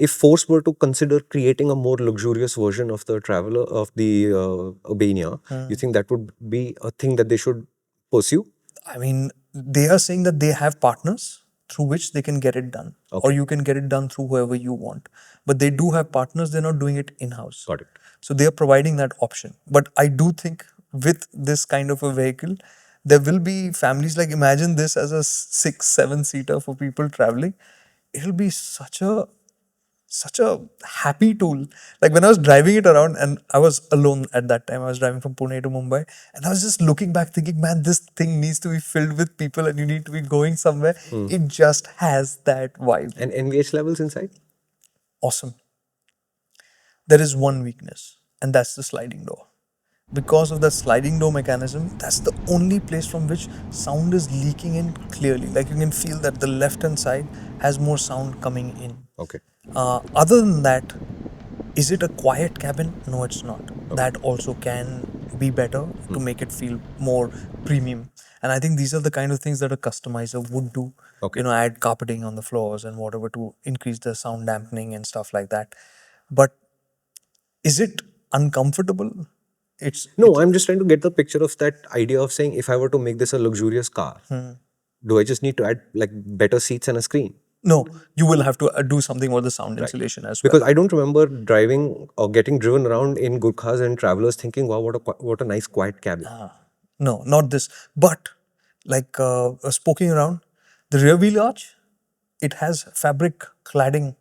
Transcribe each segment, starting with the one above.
if Force were to consider creating a more luxurious version of the Traveler, of the Urbania, you think that would be a thing that they should pursue? I mean, they are saying that they have partners through which they can get it done, or you can get it done through whoever you want. But they do have partners; they're not doing it in-house. Got it. So they are providing that option. But I do think with this kind of a vehicle, there will be families, like imagine this as a 6-7 seater for people traveling. It'll be such a happy tool. Like when I was driving it around, and I was alone at that time, I was driving from Pune to Mumbai, and I was just looking back thinking, man, this thing needs to be filled with people and you need to be going somewhere. It just has that vibe. And NVH levels inside? Awesome. There is one weakness, and that's the sliding door. Because of the sliding door mechanism, that's the only place from which sound is leaking in clearly. Like you can feel that the left hand side has more sound coming in. Okay. Other than that, is it a quiet cabin? No, it's not. That also can be better to make it feel more premium. And I think these are the kind of things that a customizer would do. Okay. You know, add carpeting on the floors and whatever to increase the sound dampening and stuff like that. But is it uncomfortable? I'm just trying to get the picture of that idea of saying, if I were to make this a luxurious car, do I just need to add like better seats and a screen? No, you will have to do something with the sound insulation as well. Because I don't remember driving or getting driven around in Gurkhas and Travelers thinking, wow, what a nice quiet cabin. No, not this. But like poking around, the rear wheel arch, it has fabric cladding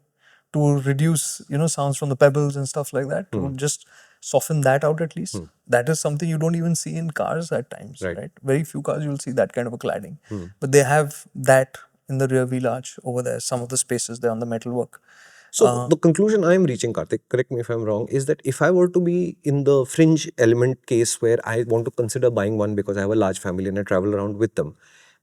to reduce, sounds from the pebbles and stuff like that, to just soften that out at least. That is something you don't even see in cars at times, right? Very few cars you will see that kind of a cladding. But they have that in the rear wheel arch over there, some of the spaces there on the metalwork. So the conclusion I am reaching, Karthik, correct me if I'm wrong, is that if I were to be in the fringe element case where I want to consider buying one because I have a large family and I travel around with them,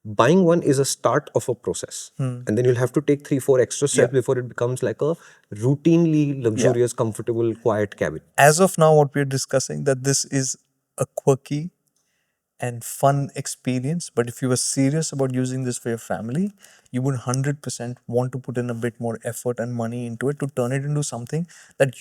buying one is a start of a process. And then you'll have to take 3-4 extra steps before it becomes like a routinely luxurious, comfortable, quiet cabin. As of now, what we're discussing, that this is a quirky and fun experience, but if you were serious about using this for your family, you would 100% want to put in a bit more effort and money into it to turn it into something that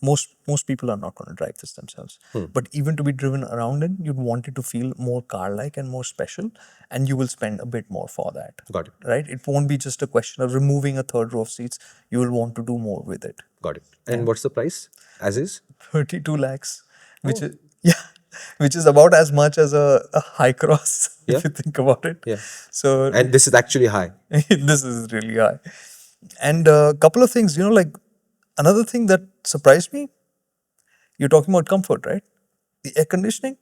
most people are not going to drive this themselves. But even to be driven around in, you'd want it to feel more car-like and more special, and you will spend a bit more for that. Got it. Right? It won't be just a question of removing a third row of seats. You will want to do more with it. Got it. And what's the price as is? 32 lakhs, which is about as much as a high cross, if you think about it. Yeah. So, and this is actually high. This is really high. And a couple of things, like another thing that surprised me, you're talking about comfort, right? The air conditioning,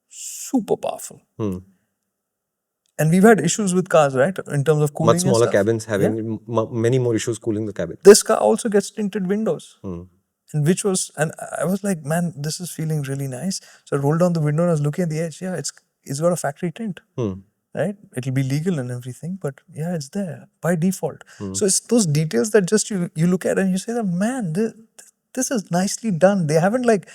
super powerful. And we've had issues with cars, right? In terms of cooling. Much smaller and stuff. cabins having many more issues cooling the cabin. This car also gets tinted windows. And I was like, man, this is feeling really nice. So I rolled down the window and I was looking at the edge. Yeah, it's got a factory tint, right? It'll be legal and everything, but yeah, it's there by default. So it's those details that just you look at and you say that, man, this is nicely done. They haven't like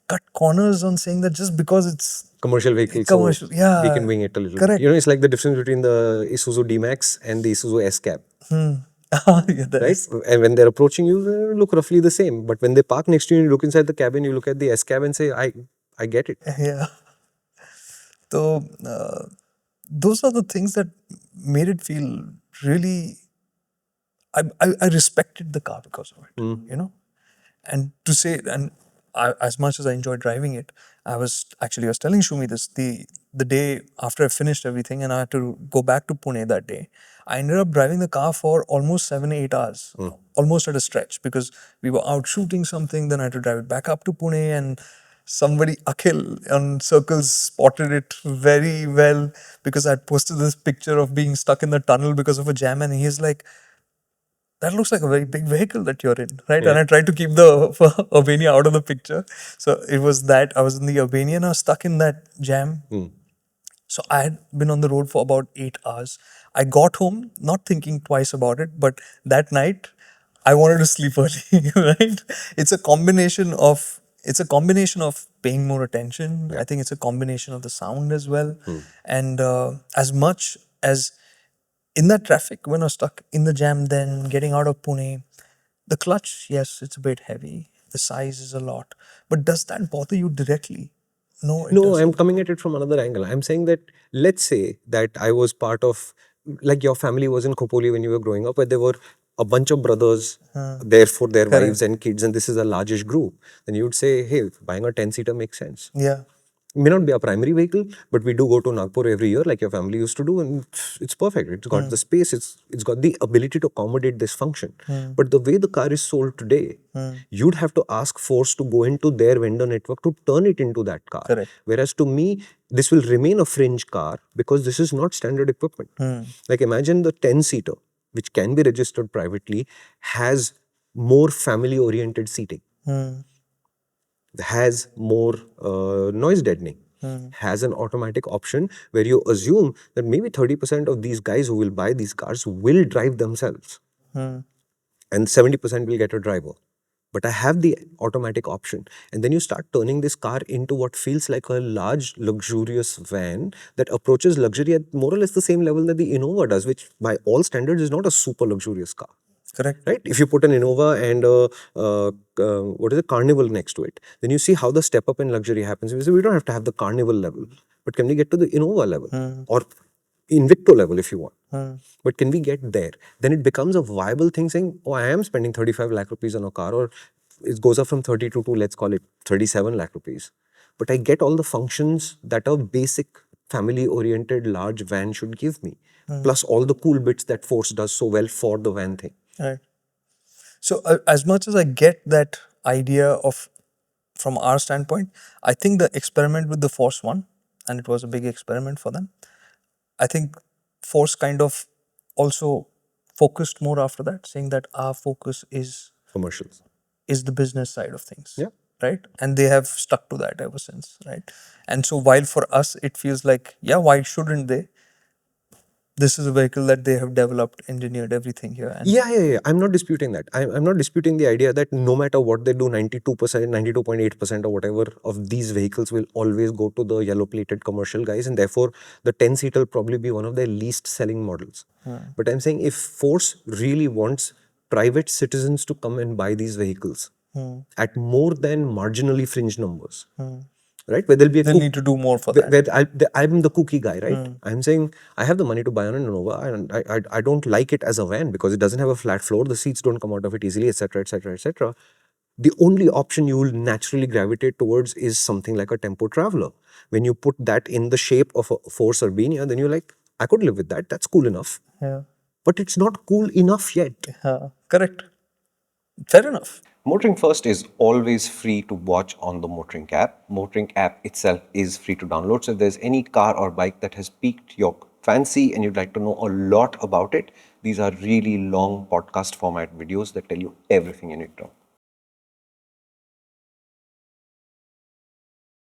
cut corners on saying that just because it's commercial vehicles, commercial, so we can wing it a little correct. bit. It's like the difference between the Isuzu D-Max and the Isuzu S-Cab. Right? And when they're approaching you, they look roughly the same. But when they park next to you, you look inside the cabin, you look at the S-Cab and say, I get it. Yeah. So, those are the things that made it feel really... I respected the car because of it, And to say... And as much as I enjoyed driving it, I was telling Shumi this, the day after I finished everything and I had to go back to Pune that day, I ended up driving the car for almost 7-8 hours, almost at a stretch, because we were out shooting something, then I had to drive it back up to Pune, and somebody, Akhil on Circles, spotted it very well because I had posted this picture of being stuck in the tunnel because of a jam, and he's like, that looks like a very big vehicle that you're in, right? Yeah. And I tried to keep the Urbania out of the picture. So it was that I was in the Urbania and I was stuck in that jam. So I had been on the road for about 8 hours. I got home, not thinking twice about it, but that night I wanted to sleep early, right? It's a combination of paying more attention. I think it's a combination of the sound as well. And as much as in that traffic, when I was stuck in the jam, then getting out of Pune, the clutch, yes, it's a bit heavy. The size is a lot. But does that bother you directly? No, it No, I'm doesn't. coming at it from another angle. I'm saying that let's say that I was part of, like your family was in Khopoli when you were growing up, where there were a bunch of brothers there for their wives Correct. and kids, and this is a largish group. Then you would say, hey, buying a 10-seater makes sense. Yeah. May not be a primary vehicle, but we do go to Nagpur every year like your family used to do, and it's perfect. It's got the space, it's got the ability to accommodate this function. But the way the car is sold today, you'd have to ask Force to go into their vendor network to turn it into that car. Correct. Whereas to me, this will remain a fringe car because this is not standard equipment. Like imagine the 10-seater, which can be registered privately, has more family oriented seating, has more noise deadening, has an automatic option where you assume that maybe 30% of these guys who will buy these cars will drive themselves and 70% will get a driver. But I have the automatic option. And then you start turning this car into what feels like a large, luxurious van that approaches luxury at more or less the same level that the Innova does, which by all standards is not a super luxurious car. Correct. Right? If you put an Innova and what is it, Carnival next to it, then you see how the step up in luxury happens. We say we don't have to have the Carnival level, but can we get to the Innova level or Invicto level if you want? But can we get there? Then it becomes a viable thing saying, oh, I am spending 35 lakh rupees on a car, or it goes up from 32 to let's call it 37 lakh rupees. But I get all the functions that a basic family oriented large van should give me, plus all the cool bits that Force does so well for the van thing. Right. So as much as I get that idea of, from our standpoint, I think the experiment with the Force One, and it was a big experiment for them. I think Force kind of also focused more after that, saying that our focus Commercials. is the business side of things. Yeah. Right. And they have stuck to that ever since. Right. And so while for us it feels like, yeah, why shouldn't they? This is a vehicle that they have developed, engineered everything here. And Yeah. I'm not disputing that. I'm not disputing the idea that no matter what they do, 92%, 92.8% or whatever of these vehicles will always go to the yellow plated commercial guys, and therefore the 10-seater will probably be one of their least selling models. But I'm saying if Force really wants private citizens to come and buy these vehicles at more than marginally fringe numbers, right? Where there'll be a they'll need to do more for that. where I'm the cookie guy, right? I'm saying I have the money to buy an Innova, and I don't like it as a van because it doesn't have a flat floor, the seats don't come out of it easily, etc., etc., etc. The only option you will naturally gravitate towards is something like a Tempo Traveler. When you put that in the shape of a Force Urbania, then you're like, I could live with that. That's cool enough. Yeah. But it's not cool enough yet. Correct. Fair enough. MotorInc First is always free to watch on the MotorInc app. MotorInc app itself is free to download. So if there's any car or bike that has piqued your fancy and you'd like to know a lot about it, these are really long podcast format videos that tell you everything you need to know.